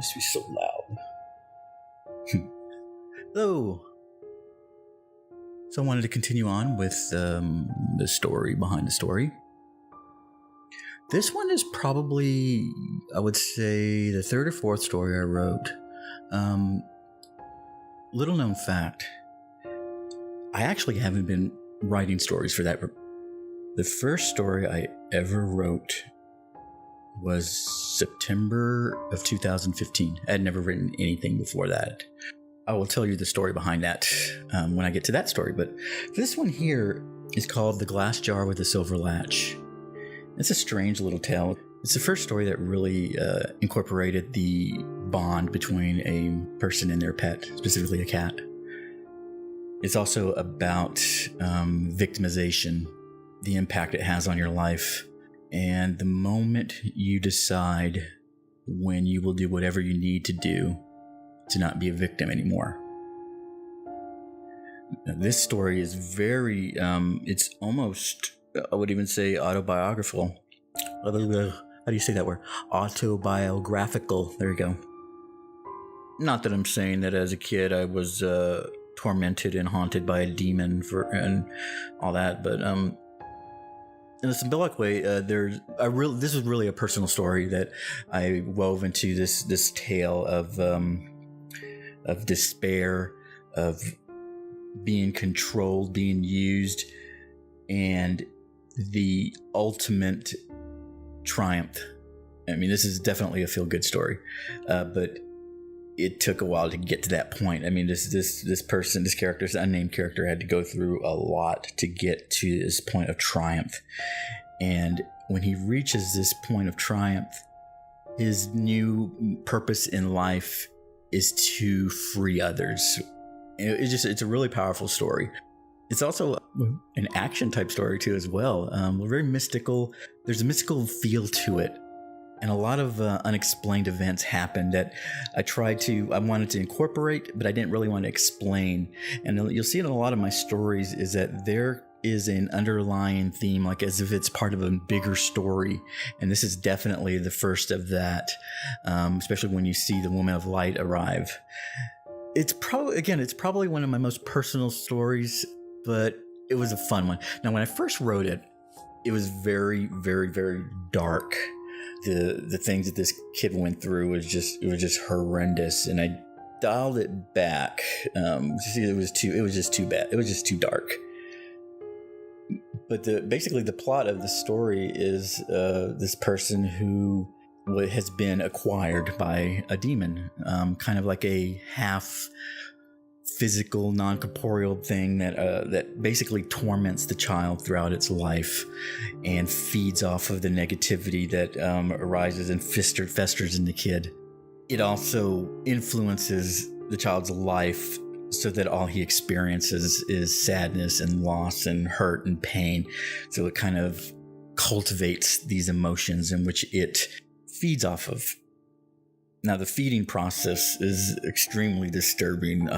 used to be so loud. Hello. So I wanted to continue on with the story behind the story. This one is probably, I would say, the third or fourth story I wrote. Little known fact, I actually haven't been writing stories for that. The first story I ever wrote was September of 2015. I had never written anything before that. I will tell you the story behind that when I get to that story. But this one here is called The Glass Jar with the Silver Latch. It's a strange little tale. It's the first story that really incorporated the bond between a person and their pet, specifically a cat. It's also about victimization, the impact it has on your life, and the moment you decide when you will do whatever you need to do to not be a victim anymore. Now, this story is very, it's almost, I would even say, autobiographical. How do you say that word? Autobiographical. There you go. Not that I'm saying that as a kid I was tormented and haunted by a demon and all that, but in a symbolic way, this was really a personal story that I wove into this tale of despair, of being controlled, being used, and the ultimate triumph. I mean, this is definitely a feel-good story, but it took a while to get to that point. I mean, this person, this character, this unnamed character, had to go through a lot to get to this point of triumph. And when he reaches this point of triumph, his new purpose in life is to free others. It's a really powerful story. It's also an action type story too, as well. Very mystical. There's a mystical feel to it. And a lot of unexplained events happened that I wanted to incorporate, but I didn't really want to explain. And you'll see it in a lot of my stories is that there is an underlying theme, like as if it's part of a bigger story. And this is definitely the first of that, especially when you see the Woman of Light arrive. It's probably one of my most personal stories, but it was a fun one. Now, when I first wrote it, it was very, very, very dark. The things that this kid went through was just horrendous, and I dialed it back. It was just too bad. It was just too dark. But basically the plot of the story is this person who has been acquired by a demon, kind of like a half physical, non-corporeal thing that basically torments the child throughout its life and feeds off of the negativity that arises and festers in the kid. It also influences the child's life so that all he experiences is sadness and loss and hurt and pain. So it kind of cultivates these emotions in which it feeds off of. Now, the feeding process is extremely disturbing.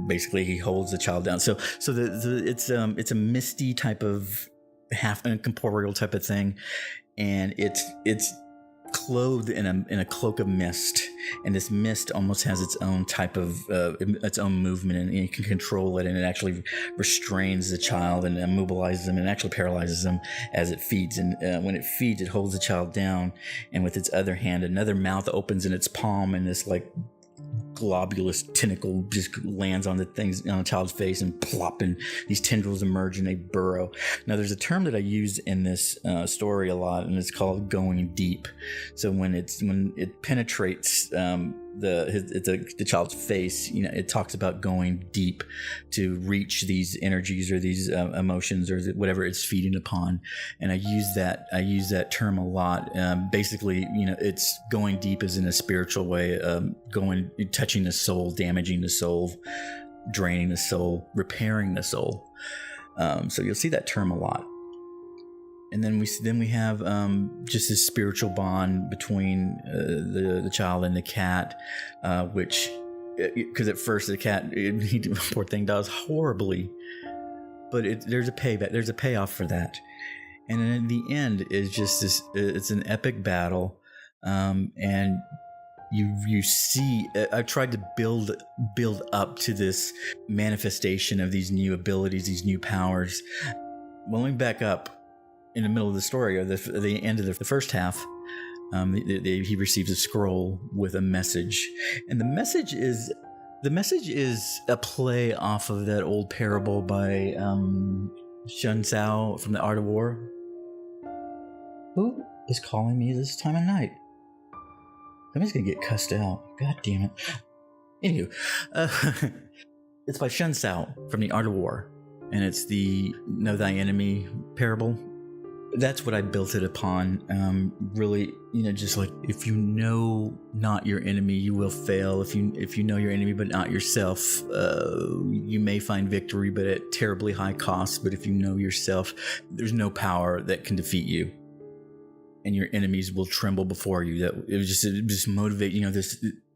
Basically, he holds the child down. So it's a misty type of half incorporeal type of thing, and it's clothed in a cloak of mist, and this mist almost has its own type of its own movement, and you can control it, and it actually restrains the child and immobilizes them and actually paralyzes them as it feeds. And when it feeds, it holds the child down, and with its other hand, another mouth opens in its palm, and this like globulous tentacle just lands on the child's face, and plop, and these tendrils emerge and they burrow. Now, there's a term that I use in this story a lot, and it's called going deep. So when it penetrates the child's face, it talks about going deep to reach these energies or these emotions or whatever it's feeding upon. And I use that term a lot. Basically, it's going deep as in a spiritual way, touching the soul, damaging the soul, draining the soul, repairing the soul. So you'll see that term a lot. And then we have just this spiritual bond between the child and the cat, which, because at first the cat, poor thing, does horribly, but there's a payback, there's a payoff for that. And then in the end is just this, it's an epic battle, and you see, I tried to build up to this manifestation of these new abilities, these new powers. When we back up in the middle of the story, or the end of the first half, he receives a scroll with a message, and the message is a play off of that old parable by Sun Tzu from The Art of War. Who is calling me this time of night? Somebody's gonna get cussed out. God damn it. Anywho, it's by Sun Tzu from The Art of War, and it's the Know Thy Enemy parable. That's what I built it upon. Really, just like, if you know not your enemy, you will fail. If you know your enemy but not yourself, you may find victory, but at terribly high cost. But if you know yourself, there's no power that can defeat you, and your enemies will tremble before you. That it just motivate.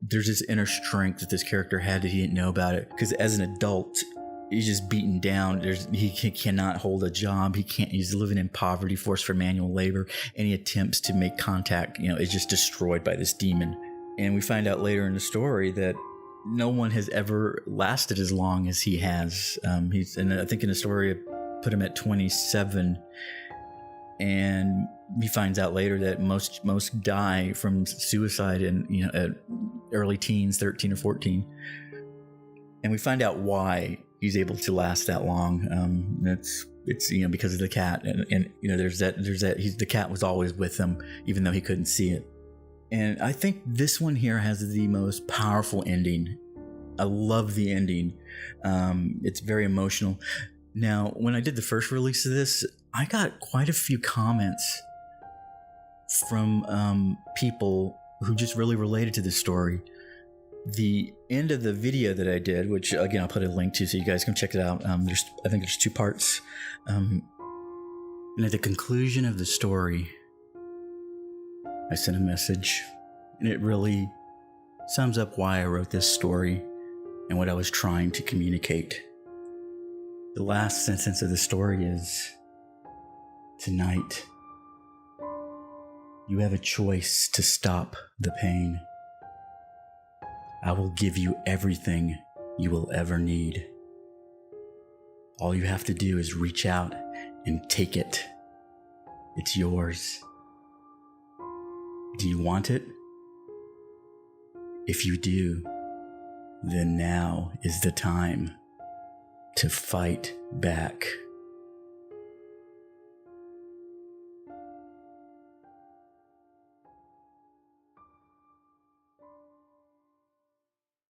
There's this inner strength that this character had that he didn't know about it, because as an adult, he's just beaten down. He cannot hold a job. He's living in poverty, forced for manual labor. Any attempts to make contact, is just destroyed by this demon. And we find out later in the story that no one has ever lasted as long as he has. And I think in the story, I put him at 27. And he finds out later that most die from suicide in, at early teens, 13 or 14. And we find out why he's able to last that long. It's because of the cat, and there's that the cat was always with him, even though he couldn't see it. And I think this one here has the most powerful ending. I love the ending. It's very emotional. Now, when I did the first release of this, I got quite a few comments from people who just really related to this story. The end of the video that I did, which again I'll put a link to so you guys can check it out. I think there's 2 parts. And at the conclusion of the story, I sent a message, and it really sums up why I wrote this story and what I was trying to communicate. The last sentence of the story is, "Tonight, you have a choice to stop the pain. I will give you everything you will ever need. All you have to do is reach out and take it. It's yours. Do you want it? If you do, then now is the time to fight back."